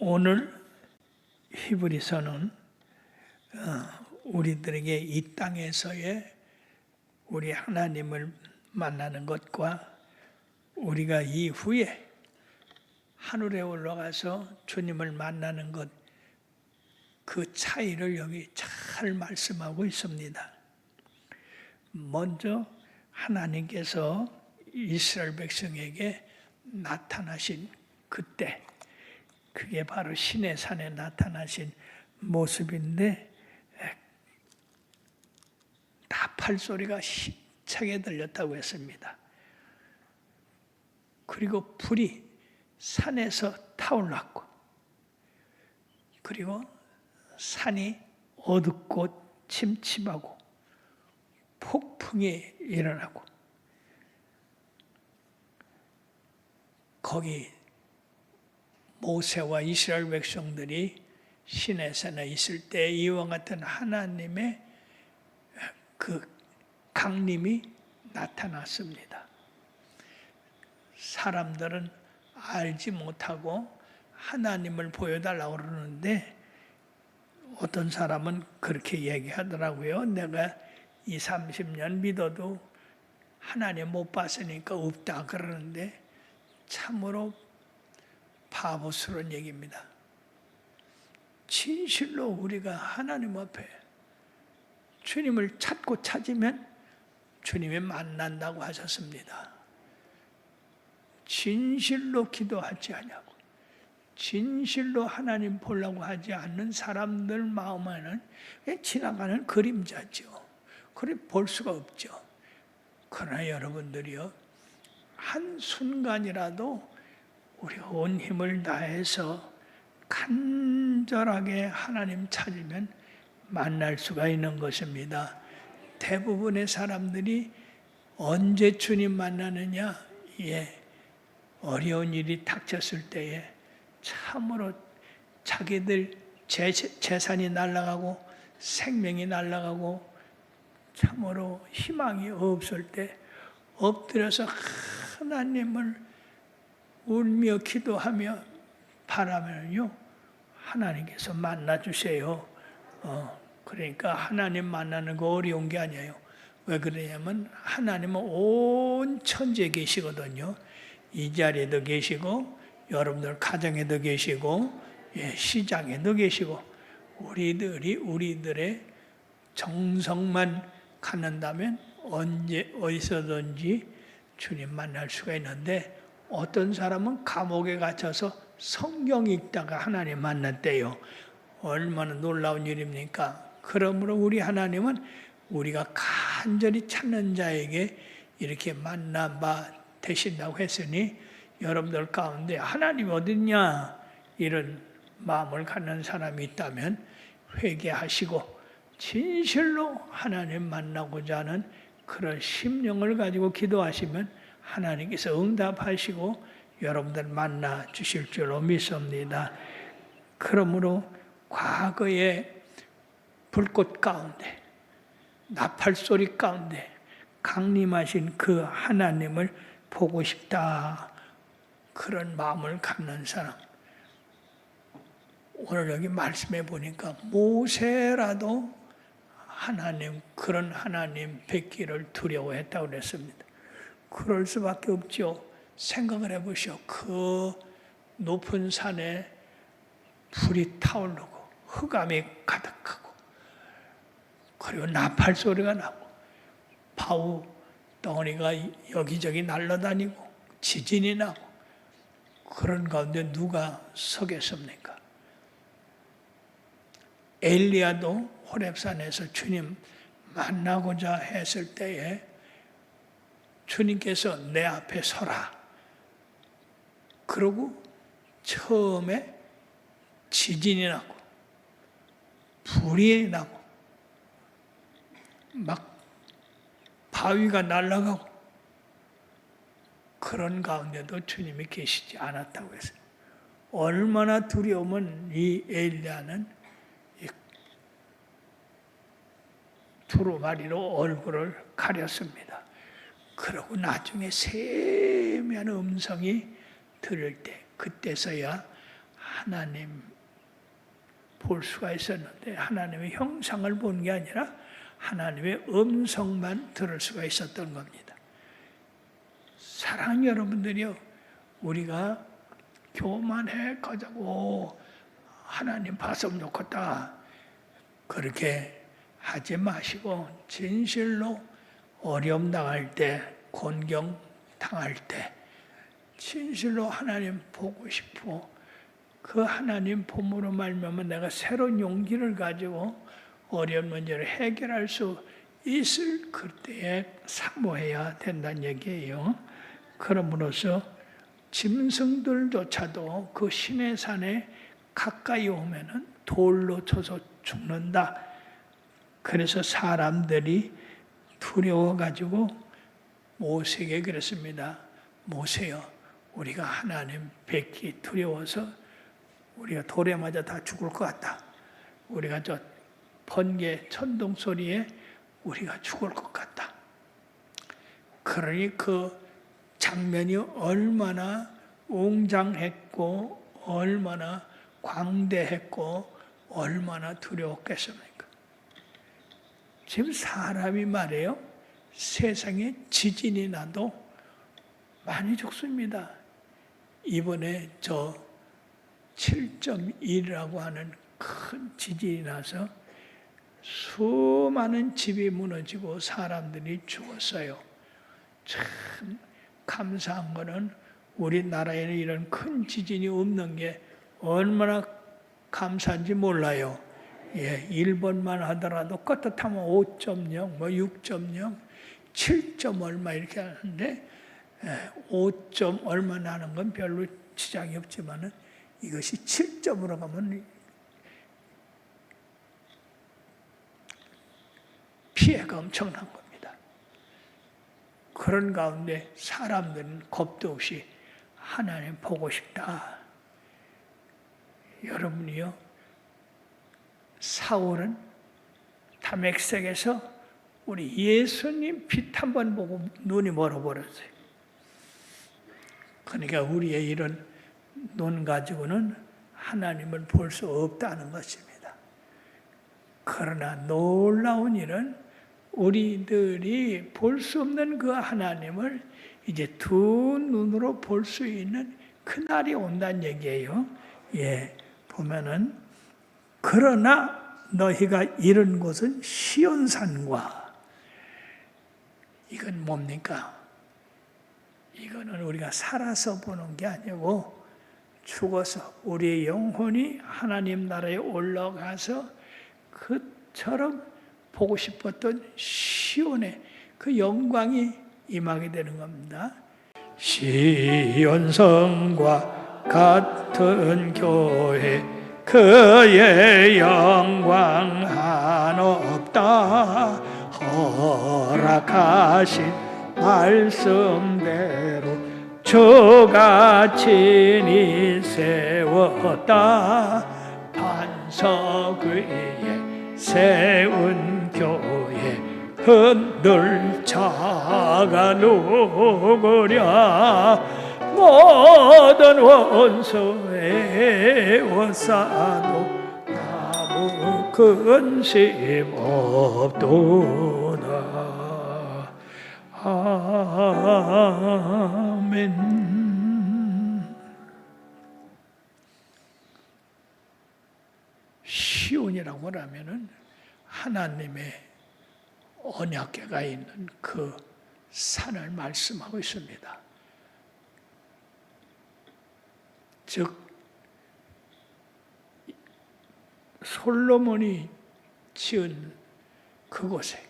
오늘 히브리서는 우리들에게 이 땅에서의 우리 하나님을 만나는 것과 우리가 이후에 하늘에 올라가서 주님을 만나는 것, 그 차이를 여기 잘 말씀하고 있습니다. 먼저 하나님께서 이스라엘 백성에게 나타나신 그때, 그게 바로 시내산에 나타나신 모습인데 나팔 소리가 힘차게 들렸다고 했습니다. 그리고 불이 산에서 타올랐고, 그리고 산이 어둡고 침침하고 폭풍이 일어나고, 거기 모세와 이스라엘 백성들이 시내산에 있을 때 이와 같은 하나님의 그 강림이 나타났습니다. 사람들은 알지 못하고 하나님을 보여달라고 그러는데, 어떤 사람은 그렇게 얘기하더라고요. 내가 20-30년 믿어도 하나님 못 봤으니까 없다 그러는데 참으로 바보스러운 얘기입니다. 진실로 우리가 하나님 앞에 주님을 찾고 찾으면 주님이 만난다고 하셨습니다. 진실로 기도하지 않냐고, 진실로 하나님 보려고 하지 않는 사람들 마음에는 지나가는 그림자죠. 그래 볼 수가 없죠. 그러나 여러분들이요, 한순간이라도 우리 온 힘을 다해서 간절하게 하나님 찾으면 만날 수가 있는 것입니다. 대부분의 사람들이 언제 주님 만나느냐? 어려운 일이 닥쳤을 때에 참으로 자기들 재산이 날아가고 생명이 날아가고 참으로 희망이 없을 때 엎드려서 하나님을 울며 기도하며 바라면요, 하나님께서 만나주세요. 그러니까 하나님 만나는 거 어려운 게 아니에요. 왜 그러냐면 하나님은 온 천지에 계시거든요. 이 자리에도 계시고 여러분들 가정에도 계시고 시장에도 계시고, 우리들의 정성만 갖는다면 언제 어디서든지 주님 만날 수가 있는데, 어떤 사람은 감옥에 갇혀서 성경 읽다가 하나님 만났대요. 얼마나 놀라운 일입니까? 그러므로 우리 하나님은 우리가 간절히 찾는 자에게 이렇게 만나봐 되신다고 했으니, 여러분들 가운데 하나님 어딨냐 이런 마음을 갖는 사람이 있다면 회개하시고 진실로 하나님 만나고자 하는 그런 심령을 가지고 기도하시면 하나님께서 응답하시고 여러분들 만나 주실 줄로 믿습니다. 그러므로 과거의 불꽃 가운데, 나팔 소리 가운데 강림하신 그 하나님을 보고 싶다, 그런 마음을 갖는 사람, 오늘 여기 말씀해 보니까 모세라도 하나님, 그런 하나님 뵙기를 두려워했다고 그랬습니다. 그럴 수밖에 없죠. 생각을 해보시오. 그 높은 산에 불이 타오르고 흑암이 가득하고, 그리고 나팔 소리가 나고 바우 덩어리가 여기저기 날아다니고 지진이 나고, 그런 가운데 누가 서겠습니까? 엘리야도 호렙산에서 주님 만나고자 했을 때에 주님께서 내 앞에 서라. 그러고 처음에 지진이 나고 불이 나고 막 바위가 날아가고, 그런 가운데도 주님이 계시지 않았다고 했어요. 얼마나 두려우면 이 엘리야는 두루마리로 얼굴을 가렸습니다. 그러고 나중에 세미한 음성이 들을 때, 그때서야 하나님 볼 수가 있었는데 하나님의 형상을 본 게 아니라 하나님의 음성만 들을 수가 있었던 겁니다. 사랑하는 여러분들이요, 우리가 교만해 가자고 하나님 봤으면 좋겠다 그렇게 하지 마시고 진실로 어려움 당할 때, 곤경 당할 때 진실로 하나님 보고 싶어. 그 하나님 봄으로 말미암아 내가 새로운 용기를 가지고 어려운 문제를 해결할 수 있을 그때에 사모해야 된다는 얘기예요. 그러므로서 짐승들조차도 그 신의 산에 가까이 오면은 돌로 쳐서 죽는다. 그래서 사람들이 두려워가지고 모세에게 그랬습니다. 모세여, 우리가 하나님 뵙기 두려워서 우리가 돌에 맞아 다 죽을 것 같다. 우리가 저 번개 천둥 소리에 우리가 죽을 것 같다. 그러니 그 장면이 얼마나 웅장했고 얼마나 광대했고 얼마나 두려웠겠습니까? 지금 사람이 말이에요. 세상에 지진이 나도 많이 죽습니다. 이번에 저 7.1이라고 하는 큰 지진이 나서 수많은 집이 무너지고 사람들이 죽었어요. 참 감사한 거는 우리나라에는 이런 큰 지진이 없는 게 얼마나 감사한지 몰라요. 예, 일본만 하더라도 껐듯하면 5.0, 뭐 6.0, 7점 얼마 이렇게 하는데 5점 얼마 나는 건 별로 지장이 없지만은 이것이 7점으로 가면 피해가 엄청난 겁니다. 그런 가운데 사람들은 겁도 없이 하나님 보고 싶다. 여러분이요, 사울은 다메섹에서 우리 예수님 빛 한 번 보고 눈이 멀어버렸어요. 그러니까 우리의 이런 눈 가지고는 하나님을 볼 수 없다는 것입니다. 그러나 놀라운 일은 우리들이 볼 수 없는 그 하나님을 이제 두 눈으로 볼 수 있는 그날이 온다는 얘기예요. 예, 보면은 그러나 너희가 이른 곳은 시온산과, 이건 뭡니까? 이거는 우리가 살아서 보는 게 아니고 죽어서 우리의 영혼이 하나님 나라에 올라가서 그처럼 보고 싶었던 시온의 그 영광이 임하게 되는 겁니다. 시온성과 같은 교회 그의 영광 한없다. 허락하신 말씀대로 주가 친히 세웠다. 반석 위에 세운 교회 흔들 자가 누구랴. 모든 원수에 워싸도 아무 근심 없도다. 아멘. 시온이라고 하면은 하나님의 언약궤가 있는 그 산을 말씀하고 있습니다. 즉 솔로몬이 지은 그곳에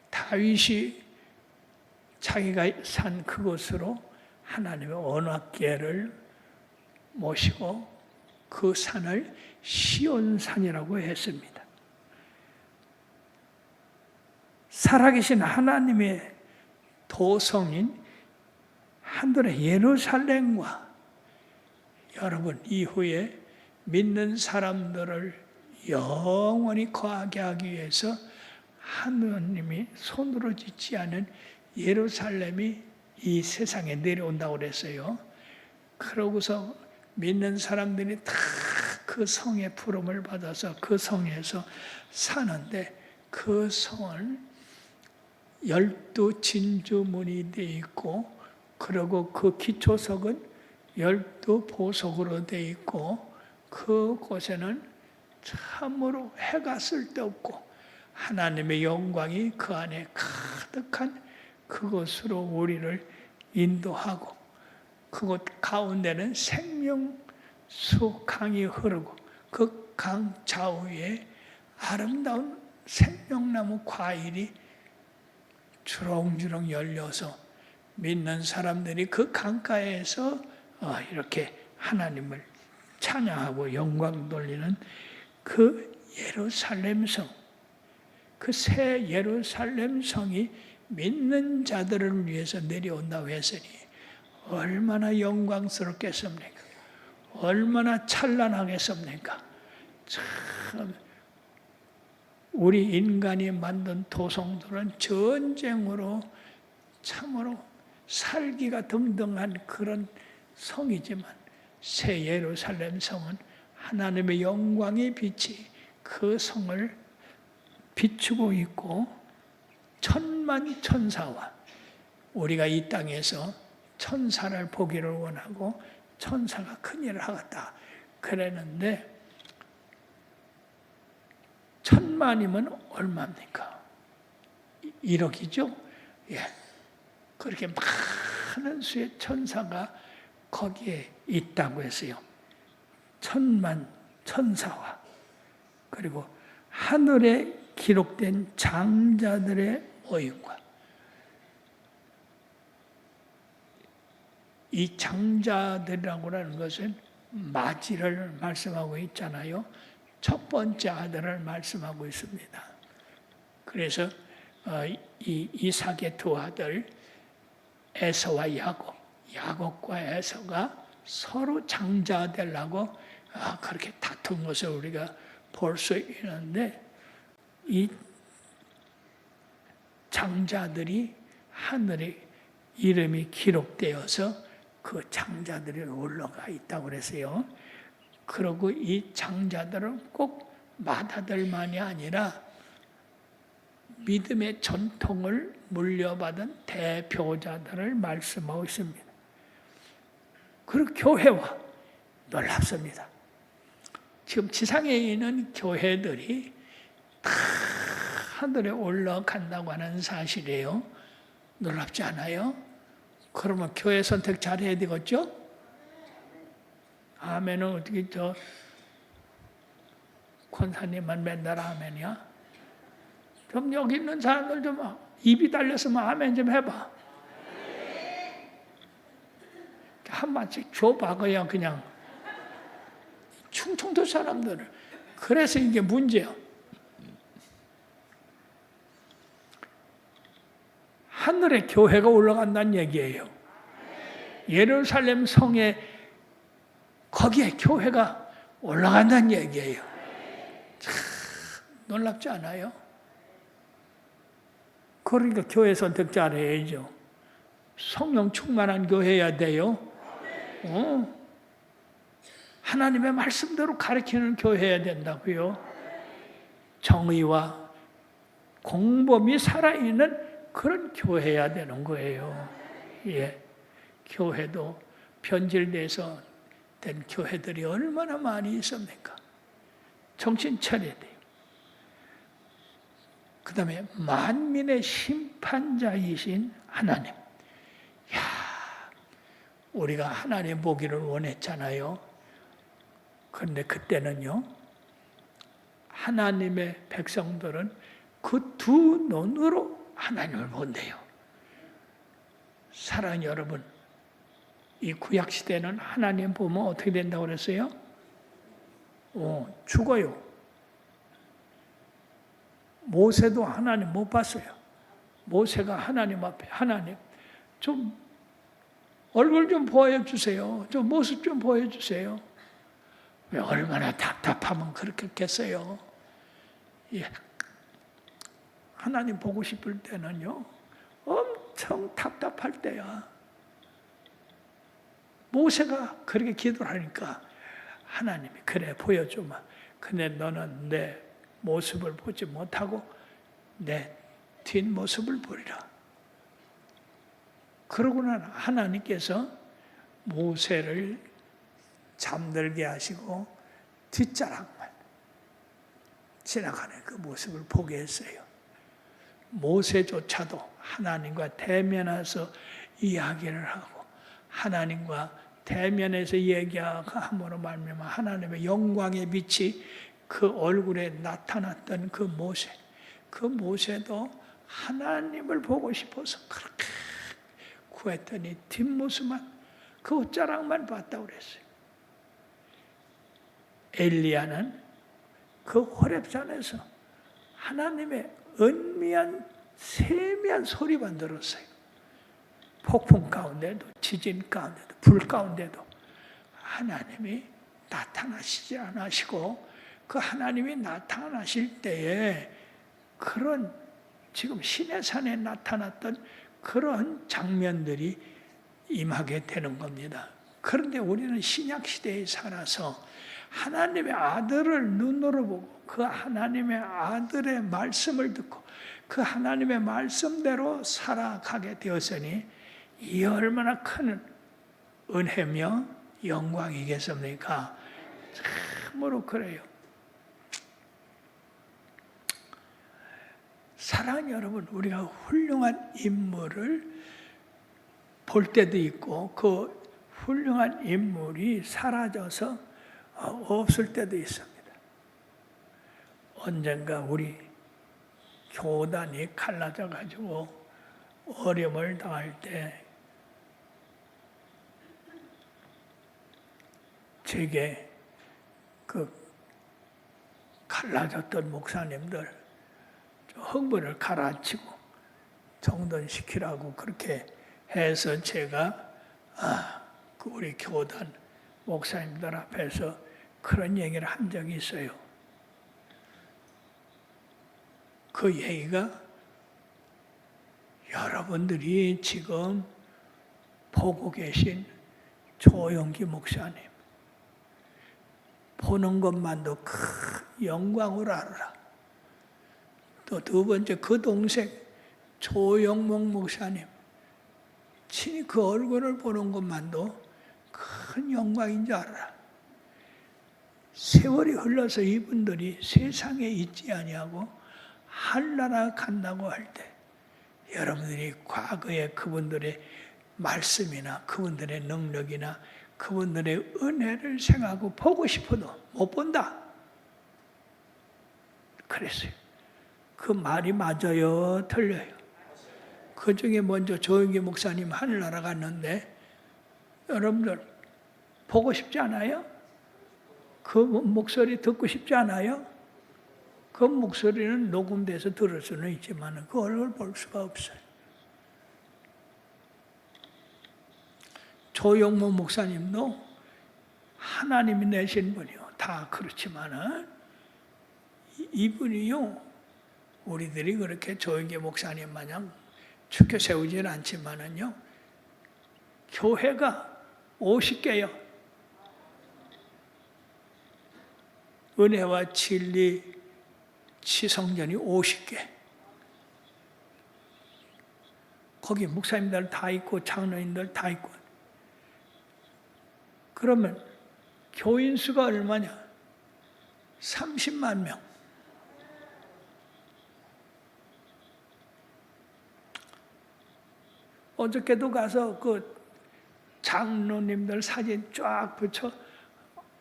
다윗이 자기가 산 그곳으로 하나님의 언약궤를 모시고 그 산을 시온산이라고 했습니다. 살아계신 하나님의 도성인 하늘의 예루살렘과 여러분 이후에 믿는 사람들을 영원히 거하게 하기 위해서 하나님이 손으로 짓지 않은 예루살렘이 이 세상에 내려온다고 그랬어요. 그러고서 믿는 사람들이 다 그 성의 부름을 받아서 그 성에서 사는데 그 성을 12 진주문이 되어 있고 그리고 그 기초석은 12 보석으로 되어 있고 그곳에는 참으로 해가 쓸데없고 하나님의 영광이 그 안에 가득한 그곳으로 우리를 인도하고 그곳 가운데는 생명수 강이 흐르고 그 강 좌우에 아름다운 생명나무 과일이 주렁주렁 열려서 믿는 사람들이 그 강가에서 이렇게 하나님을 찬양하고 영광 돌리는 그 예루살렘 성, 그 새 예루살렘 성이 믿는 자들을 위해서 내려온다고 했으니 얼마나 영광스럽겠습니까? 얼마나 찬란하겠습니까? 참 우리 인간이 만든 도성들은 전쟁으로 참으로 살기가 등등한 그런 성이지만 새 예루살렘 성은 하나님의 영광의 빛이 그 성을 비추고 있고 천만 천사와 우리가 이 땅에서 천사를 보기를 원하고 천사가 큰일을 하겠다 그랬는데 1000만이면 얼마입니까? 1억이죠? 예. 그렇게 많은 수의 천사가 거기에 있다고 했어요. 1000만 천사와 그리고 하늘에 기록된 장자들의 모임과 이 장자들이라고 하는 것은 마지를 말씀하고 있잖아요. 첫 번째 아들을 말씀하고 있습니다. 그래서 이 이삭의 두 아들 에서와 야곱, 야곱과 에서가 서로 장자 되려고 그렇게 다툰 것을 우리가 볼 수 있는데 이 장자들이 하늘에 이름이 기록되어서 그 장자들이 올라가 있다고 그랬어요. 그리고 이 장자들은 꼭 맏아들만이 아니라 믿음의 전통을 물려받은 대표자들을 말씀하고 있습니다. 그리고 교회와 놀랍습니다. 지금 지상에 있는 교회들이 다 하늘에 올라간다고 하는 사실이에요. 놀랍지 않아요? 그러면 교회 선택 잘해야 되겠죠? 아멘은 어떻게 권사님만 맨날 아멘이야? 좀 여기 있는 사람들 좀 입이 달렸으면 아멘 좀 해봐. 한 마씩 줘봐 그냥 충청도 사람들을. 그래서 이게 문제야. 하늘에 교회가 올라간다는 얘기예요. 예루살렘 성에 거기에 교회가 올라간다는 얘기예요. 참 놀랍지 않아요? 그러니까 교회 선택 잘해야죠. 성령 충만한 교회여야 돼요. 하나님의 말씀대로 가르치는 교회여야 된다고요. 정의와 공범이 살아있는 그런 교회여야 되는 거예요. 예, 교회도 변질돼서 된 교회들이 얼마나 많이 있습니까? 정신 차려야 돼요. 그 다음에 만민의 심판자이신 하나님. 야, 우리가 하나님 보기를 원했잖아요. 그런데 그때는요, 하나님의 백성들은 그 두 눈으로 하나님을 본대요. 사랑하는 여러분, 이 구약시대는 하나님 보면 어떻게 된다고 그랬어요? 죽어요. 모세도 하나님 못 봤어요. 모세가 하나님 앞에, 하나님 좀 얼굴 좀 보여주세요. 좀 모습 좀 보여주세요. 왜 얼마나 답답하면 그렇게 했겠어요. 예. 하나님 보고 싶을 때는요, 엄청 답답할 때야. 모세가 그렇게 기도를 하니까 하나님이 그래 보여주마. 근데 너는 내 모습을 보지 못하고 내 뒷모습을 보리라. 그러고는 하나님께서 모세를 잠들게 하시고 뒷자락만 지나가는 그 모습을 보게 했어요. 모세조차도 하나님과 대면해서 이야기를 하고 하나님과 대면해서 얘기함으로 말미암아 하나님의 영광의 빛이 그 얼굴에 나타났던 그 모세, 그 모세도 하나님을 보고 싶어서 그렇게 구했더니 뒷모습만 그 옷자락만 봤다고 그랬어요. 엘리야는 그 호렙산에서 하나님의 은미한 세미한 소리만 들었어요. 폭풍 가운데도 지진 가운데도 불 가운데도 하나님이 나타나시지 않으시고 그 하나님이 나타나실 때에 그런 지금 시내산에 나타났던 그런 장면들이 임하게 되는 겁니다. 그런데 우리는 신약시대에 살아서 하나님의 아들을 눈으로 보고 그 하나님의 아들의 말씀을 듣고 그 하나님의 말씀대로 살아가게 되었으니 이 얼마나 큰 은혜며 영광이겠습니까? 참으로 그래요. 사랑하는 여러분, 우리가 훌륭한 인물을 볼 때도 있고 그 훌륭한 인물이 사라져서 없을 때도 있습니다. 언젠가 우리 교단이 갈라져 가지고 어려움을 당할 때 제게 그 갈라졌던 목사님들 흥분을 가라앉히고 정돈시키라고 그렇게 해서 제가 그 우리 교단 목사님들 앞에서 그런 얘기를 한 적이 있어요. 그 얘기가 여러분들이 지금 보고 계신 조용기 목사님 보는 것만도 큰 영광으로 알아라. 또 두 번째 그 동생 조영목 목사님 친히 그 얼굴을 보는 것만도 큰 영광인 줄 알아라. 세월이 흘러서 이분들이 세상에 있지 아니하고 하늘나라 간다고 할 때 여러분들이 과거에 그분들의 말씀이나 그분들의 능력이나 그분들의 은혜를 생각하고 보고 싶어도 못 본다. 그랬어요. 그 말이 맞아요? 틀려요? 그 중에 먼저 조영기 목사님 하늘나라 갔는데 여러분들 보고 싶지 않아요? 그 목소리 듣고 싶지 않아요? 그 목소리는 녹음돼서 들을 수는 있지만 그 얼굴 볼 수가 없어요. 조영모 목사님도 하나님이 내신 분이요. 다 그렇지만은 이분이요. 우리들이 그렇게 조영기 목사님 마냥 축혀 세우지는 않지만은요. 교회가 50개요. 은혜와 진리 치성전이 50개. 거기 목사님들 다 있고 장로님들 다 있고. 그러면 교인 수가 얼마냐? 30만 명. 어저께도 가서 그 장로님들 사진 쫙 붙여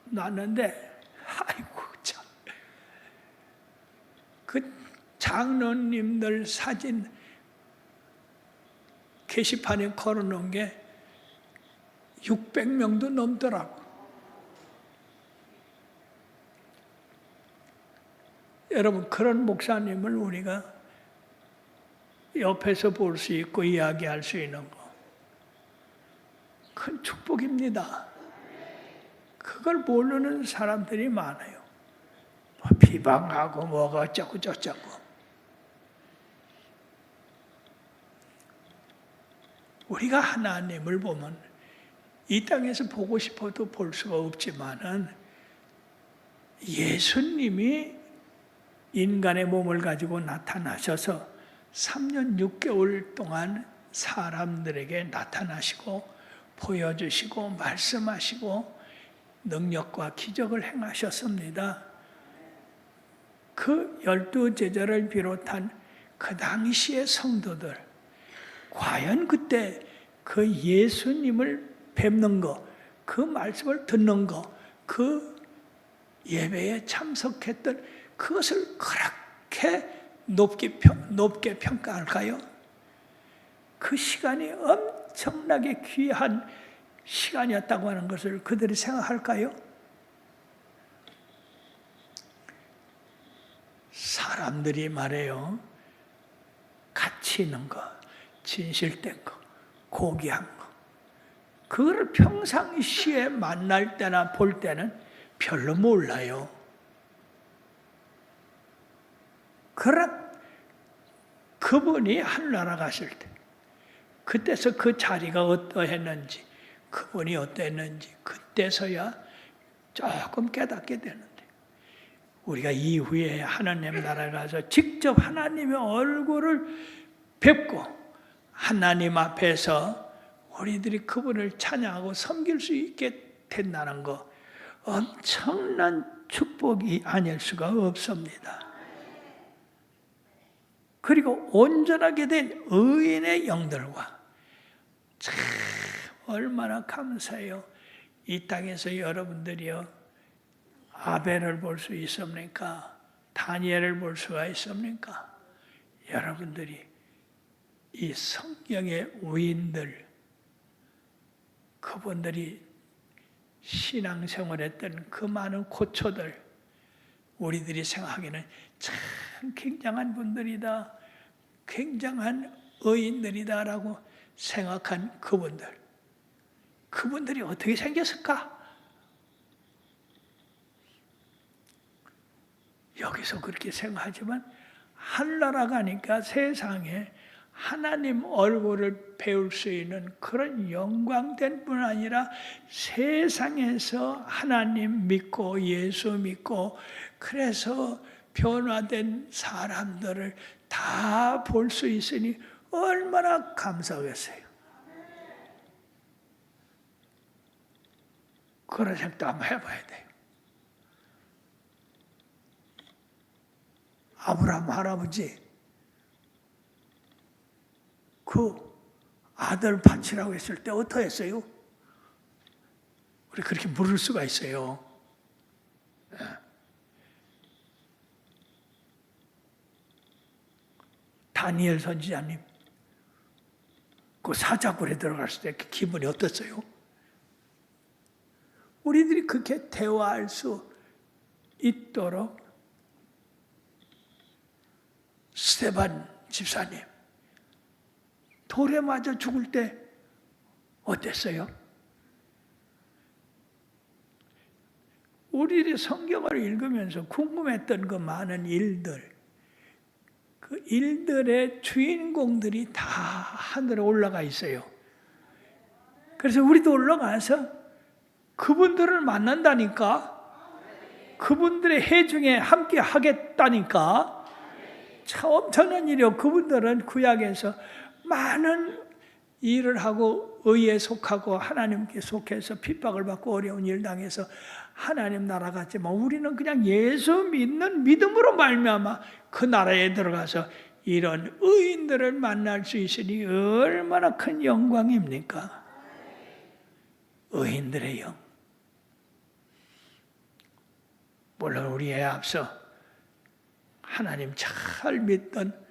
놨는데, 아이고, 참. 그 장로님들 사진 게시판에 걸어놓은 게 600명도 넘더라고. 여러분, 그런 목사님을 우리가 옆에서 볼 수 있고 이야기할 수 있는 거 큰 축복입니다. 그걸 모르는 사람들이 많아요. 뭐 비방하고 뭐가 어쩌고 저쩌고. 우리가 하나님을 보면 이 땅에서 보고 싶어도 볼 수가 없지만은 예수님이 인간의 몸을 가지고 나타나셔서 3년 6개월 동안 사람들에게 나타나시고 보여주시고 말씀하시고 능력과 기적을 행하셨습니다. 그 12제자를 비롯한 그 당시의 성도들, 과연 그때 그 예수님을 뵙는 것, 그 말씀을 듣는 것, 그 예배에 참석했던 그것을 그렇게 높게 평가할까요? 그 시간이 엄청나게 귀한 시간이었다고 하는 것을 그들이 생각할까요? 사람들이 말해요. 가치 있는 거, 진실된 거, 고귀한 거. 그거를 평상시에 만날 때나 볼 때는 별로 몰라요. 그러나 그분이 하늘나라 가실 때, 그때서 그 자리가 어떠했는지, 그분이 어떠했는지, 그때서야 조금 깨닫게 되는데, 우리가 이후에 하나님 나라에 가서 직접 하나님의 얼굴을 뵙고 하나님 앞에서 우리들이 그분을 찬양하고 섬길 수 있게 된다는 거, 엄청난 축복이 아닐 수가 없습니다. 그리고 온전하게 된 의인의 영들과 참 얼마나 감사해요. 이 땅에서 여러분들이요, 아벨을 볼 수 있습니까? 다니엘을 볼 수가 있습니까? 여러분들이 이 성경의 의인들, 그분들이 신앙생활했던 그 많은 고초들, 우리들이 생각하기에는 참 굉장한 분들이다, 굉장한 의인들이다라고 생각한 그분들이 어떻게 생겼을까? 여기서 그렇게 생각하지만 하늘나라 가니까 세상에 하나님 얼굴을 배울 수 있는 그런 영광된 뿐 아니라 세상에서 하나님 믿고 예수 믿고 그래서 변화된 사람들을 다 볼 수 있으니 얼마나 감사하겠어요. 그런 생각도 한번 해봐야 돼요. 아브라함 할아버지 그 아들 바치라고 했을 때 어떠했어요? 우리 그렇게 물을 수가 있어요. 다니엘 선지자님 그 사자굴에 들어갔을 때 그 기분이 어땠어요? 우리들이 그렇게 대화할 수 있도록 스데반 집사님 돌에 맞아 죽을 때 어땠어요? 우리들이 성경을 읽으면서 궁금했던 그 많은 일들, 그 일들의 주인공들이 다 하늘에 올라가 있어요. 그래서 우리도 올라가서 그분들을 만난다니까, 그분들의 해중에 함께 하겠다니까, 참 엄청난 일이요. 그분들은 구약에서 많은 일을 하고 의에 속하고 하나님께 속해서 핍박을 받고 어려운 일 당해서 하나님 나라 갔지만 우리는 그냥 예수 믿는 믿음으로 말미암아 그 나라에 들어가서 이런 의인들을 만날 수 있으니 얼마나 큰 영광입니까? 의인들의 영. 물론 우리에 앞서 하나님 잘 믿던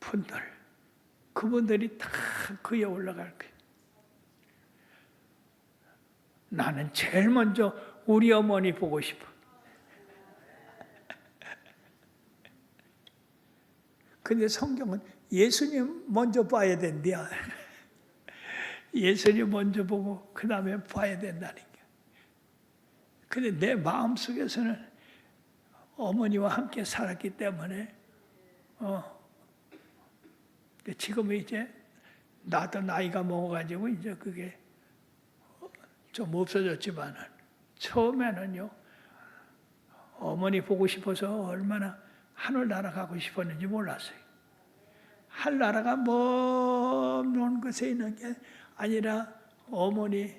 분들, 그분들이 다 그에 올라갈 거예요. 나는 제일 먼저 우리 어머니 보고 싶어. 근데 성경은 예수님 먼저 봐야 된대요. 예수님 먼저 보고 그 다음에 봐야 된다는 게. 근데 내 마음속에서는 어머니와 함께 살았기 때문에 지금은 이제 나도 나이가 먹어가지고 이제 그게 좀 없어졌지만은 처음에는요 어머니 보고 싶어서 얼마나 하늘나라 가고 싶었는지 몰랐어요. 하늘나라가 먼 곳에 있는 게 아니라 어머니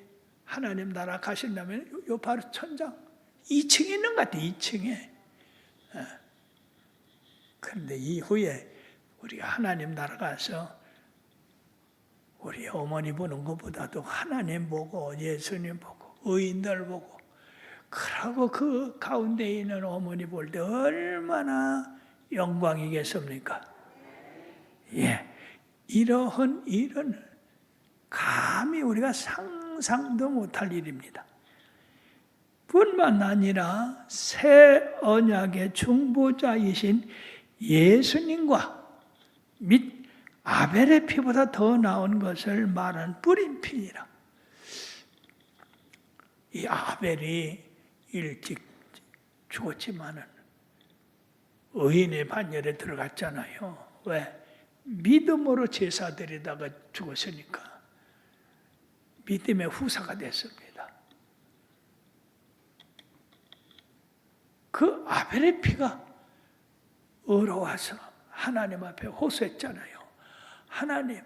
하나님 나라 가신다면 요 바로 천장 2층에 있는 것 같아요. 2층에. 그런데 이후에 우리가 하나님 나라 가서 우리 어머니 보는 것보다도 하나님 보고 예수님 보고 의인들 보고 그러고 그 가운데 있는 어머니 볼 때 얼마나 영광이겠습니까? 예, 이런 감히 우리가 상상도 못할 일입니다. 뿐만 아니라 새 언약의 중보자이신 예수님과 및 아벨의 피보다 더 나은 것을 말한 뿌린 피니라. 이 아벨이 일찍 죽었지만은 의인의 반열에 들어갔잖아요. 왜? 믿음으로 제사 드리다가 죽었으니까. 믿음의 후사가 됐습니다. 그 아벨의 피가 얼어와서 하나님 앞에 호소했잖아요. 하나님,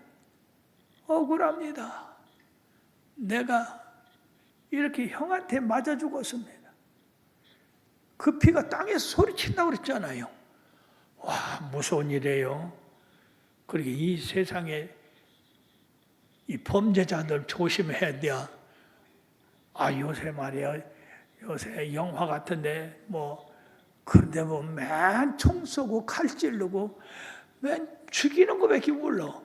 억울합니다. 내가 이렇게 형한테 맞아 죽었습니다. 그 피가 땅에서 소리친다고 그랬잖아요. 와, 무서운 일이에요. 그리고 이 세상에 이 범죄자들 조심해야 돼. 요새 말이야. 요새 영화 같은데 그런데 맨 총 쏘고 칼 찌르고 맨 죽이는 거밖에 몰라.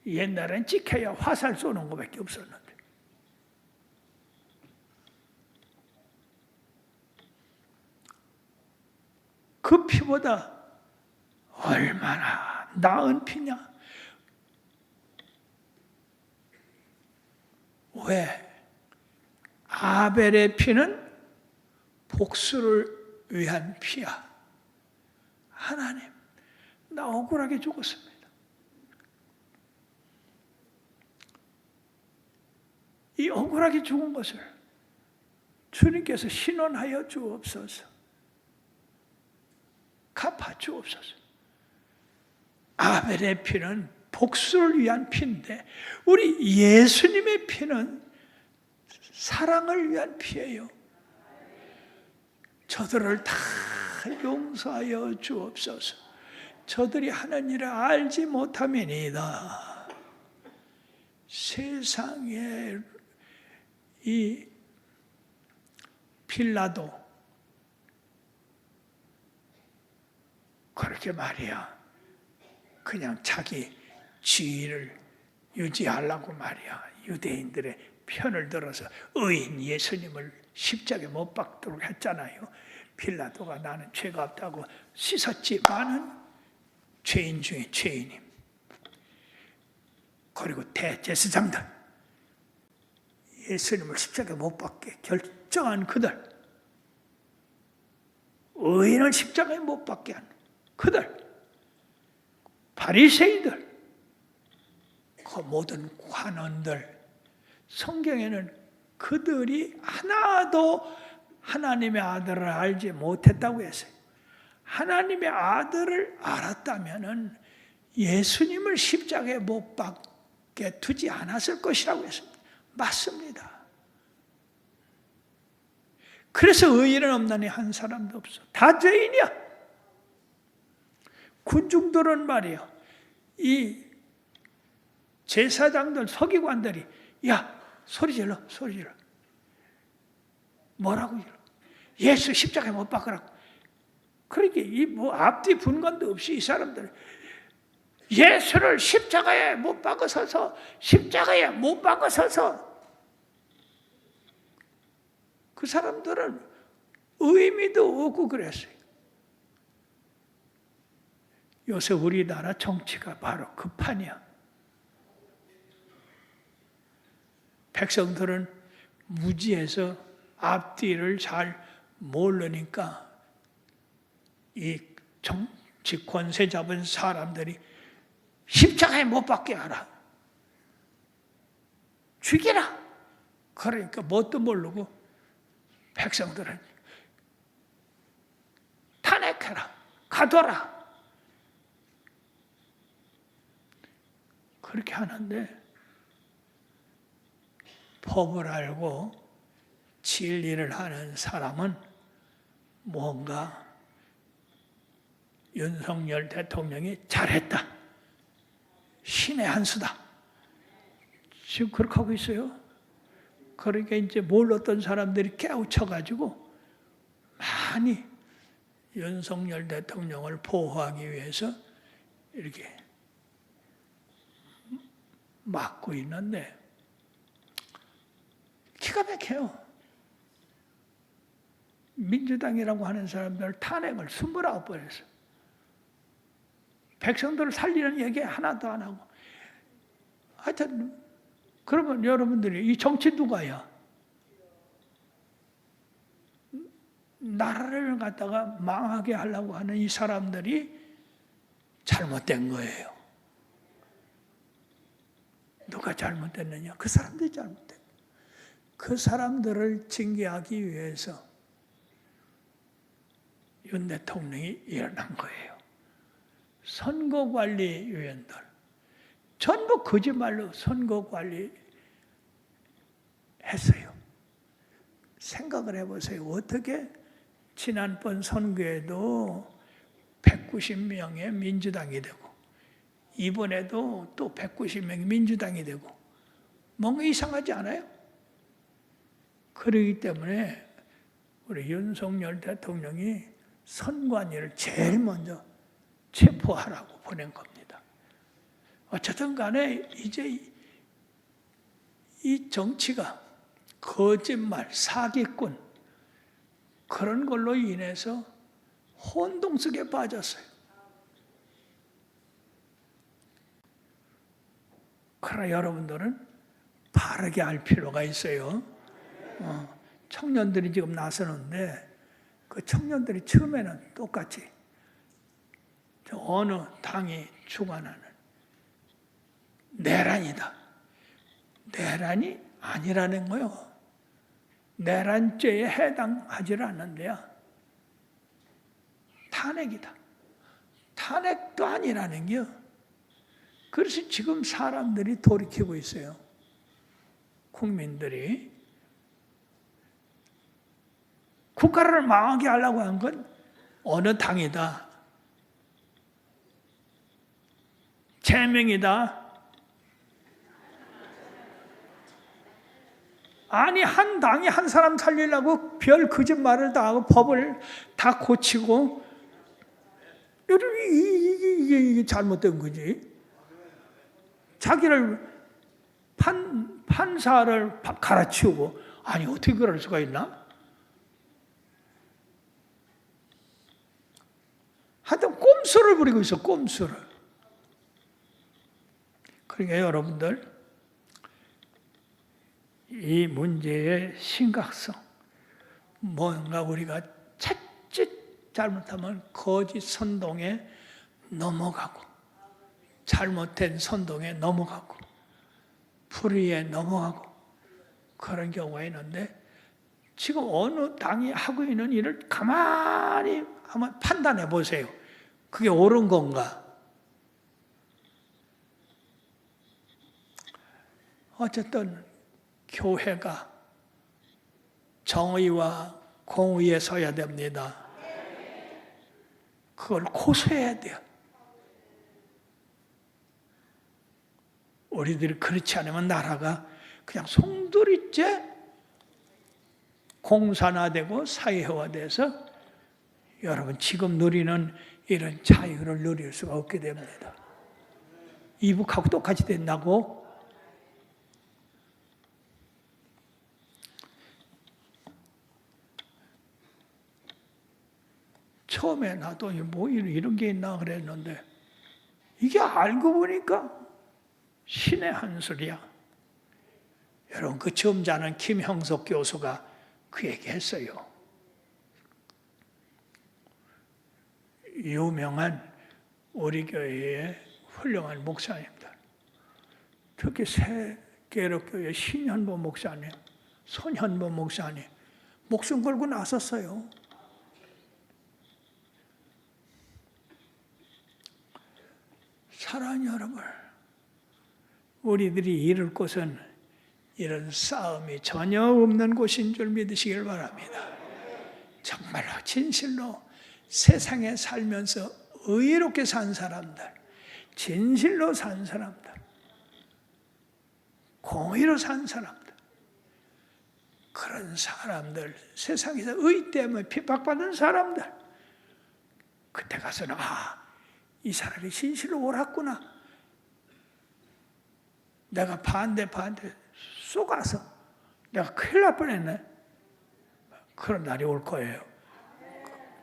옛날엔 찍혀야 화살 쏘는 거밖에 없었는데. 그 피보다 얼마나 나은 피냐? 왜? 아벨의 피는 복수를 위한 피야. 하나님, 나 억울하게 죽었습니다. 이 억울하게 죽은 것을 주님께서 신원하여 주옵소서. 갚아 주옵소서. 아벨의 피는 복수를 위한 피인데 우리 예수님의 피는 사랑을 위한 피예요. 저들을 다 용서하여 주옵소서. 저들이 하는 일을 알지 못함이니이다. 세상에 이 빌라도 그렇게 말이야. 그냥 자기 지위를 유지하려고 말이야. 유대인들의 편을 들어서 의인 예수님을 십자가에 못 박도록 했잖아요. 빌라도가 나는 죄가 없다고 씻었지만은 죄인 중에 죄인임. 그리고 대제사장들 예수님을 십자가에 못 박게 결정한 그들, 의인을 십자가에 못 박게 한 그들, 바리새인들, 그 모든 관원들, 성경에는 그들이 하나도 하나님의 아들을 알지 못했다고 했어요. 하나님의 아들을 알았다면은 예수님을 십자가에 못 박게 두지 않았을 것이라고 했습니다. 맞습니다. 그래서 의인은 없나니 한 사람도 없어. 다 죄인이야. 군중들은 말이야. 이 제사장들, 서기관들이 소리 질러. 뭐라고 질러? 예수 십자가에 못 박으라고. 그러니까 앞뒤 분간도 없이 이 사람들 예수를 십자가에 못 박으셔서 그 사람들은 의미도 없고 그랬어요. 요새 우리나라 정치가 바로 그 판이야. 백성들은 무지해서 앞뒤를 잘 모르니까 이 정치권세 잡은 사람들이 십자가에 못 박게 하라. 죽이라. 그러니까 뭣도 모르고 백성들은 탄핵해라, 가둬라. 그렇게 하는데 법을 알고 진리를 하는 사람은 뭔가 윤석열 대통령이 잘했다, 신의 한 수다, 지금 그렇게 하고 있어요. 그러니까 이제 몰랐던 사람들이 깨우쳐가지고 많이 윤석열 대통령을 보호하기 위해서 이렇게 막고 있는데 기가 막혀요. 민주당이라고 하는 사람들 탄핵을 29번 했어요. 백성들을 살리는 얘기 하나도 안 하고. 하여튼 그러면 여러분들이 이 정치 누가야? 나라를 갖다가 망하게 하려고 하는 이 사람들이 잘못된 거예요. 누가 잘못됐느냐? 그 사람들이 잘못된 거예요. 그 사람들을 징계하기 위해서 윤 대통령이 일어난 거예요. 선거관리위원들 전부 거짓말로 선거관리 했어요. 생각을 해보세요. 어떻게 지난번 선거에도 190명의 민주당이 되고 이번에도 또 190명이 민주당이 되고 뭔가 이상하지 않아요? 그렇기 때문에 우리 윤석열 대통령이 선관위를 제일 먼저 체포하라고 보낸 겁니다. 어쨌든 간에 이제 이 정치가 거짓말, 사기꾼 그런 걸로 인해서 혼동 속에 빠졌어요. 그러나 여러분들은 바르게 알 필요가 있어요. 청년들이 지금 나서는데 그 청년들이 처음에는 똑같이 어느 당이 주관하는 내란이다. 내란이 아니라는 거요. 내란죄에 해당하지 않는데요. 탄핵이다. 탄핵도 아니라는 게요. 그래서 지금 사람들이 돌이키고 있어요. 국민들이. 국가를 망하게 하려고 한 건 어느 당이다. 제명이다. 아니 한 당이 한 사람 살리려고 별 거짓말을 다 하고 법을 다 고치고 이게 잘못된 거지. 자기를 판사를 갈아치우고 아니 어떻게 그럴 수가 있나? 하여튼 꼼수를 부리고 있어. 꼼수를. 그러니까 여러분들 이 문제의 심각성, 뭔가 우리가 자칫 잘못하면 거짓 선동에 넘어가고 잘못된 선동에 넘어가고 불의에 넘어가고 그런 경우가 있는데 지금 어느 당이 하고 있는 일을 가만히 한번 판단해 보세요. 그게 옳은 건가? 어쨌든 교회가 정의와 공의에 서야 됩니다. 그걸 고수해야 돼요. 우리들이 그렇지 않으면 나라가 그냥 송두리째 공산화되고 사회화돼서 여러분 지금 누리는 이런 자유를 누릴 수가 없게 됩니다. 이북하고 똑같이 된다고? 처음에 나도 뭐 이런 게 있나 그랬는데 이게 알고 보니까 신의 한 수리야. 여러분 그 점잖은 김형석 교수가 그 얘기 했어요. 유명한 우리 교회의 훌륭한 목사입니다. 특히 계륵교회 신현보 목사님, 손현보 목사님 목숨 걸고 나섰어요. 사랑하는 여러분, 우리들이 이룰 곳은 이런 싸움이 전혀 없는 곳인 줄 믿으시길 바랍니다. 정말로 진실로 세상에 살면서 의롭게 산 사람들, 진실로 산 사람들, 공의로 산 사람들, 그런 사람들, 세상에서 의 때문에 핍박받은 사람들, 그때 가서는 이 사람이 진실로 옳았구나. 내가 반대 쏘가서 내가 큰일 날 뻔했네. 그런 날이 올 거예요.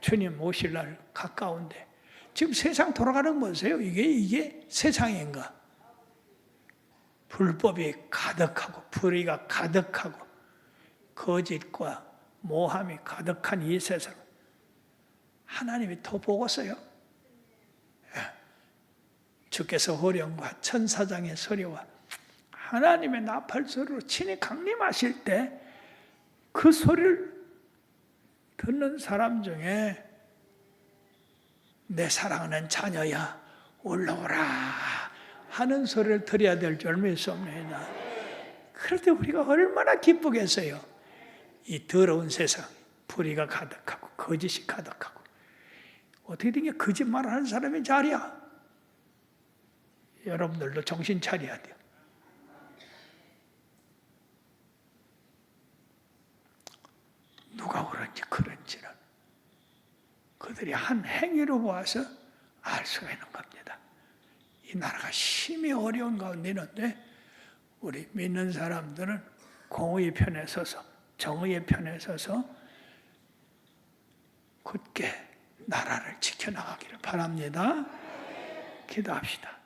주님 오실 날 가까운데 지금 세상 돌아가는 거 보세요. 이게 세상인가? 불법이 가득하고 불의가 가득하고 거짓과 모함이 가득한 이 세상, 하나님이 더 보고서요. 주께서 호령과 천사장의 소리와 하나님의 나팔 소리로 친히 강림하실 때 그 소리를 듣는 사람 중에 내 사랑하는 자녀야 올라오라 하는 소리를 들어야 될 줄 믿습니다. 그럴 때 우리가 얼마나 기쁘겠어요. 이 더러운 세상, 불의가 가득하고 거짓이 가득하고 어떻게 된 게 거짓말을 하는 사람이 자리야. 여러분들도 정신 차려야 돼요. 누가 옳은지 그런지는 그들이 한 행위로 보아서 알 수가 있는 겁니다. 이 나라가 심히 어려운 가운데 있는데 우리 믿는 사람들은 공의의 편에 서서 정의의 편에 서서 굳게 나라를 지켜나가기를 바랍니다. 기도합시다.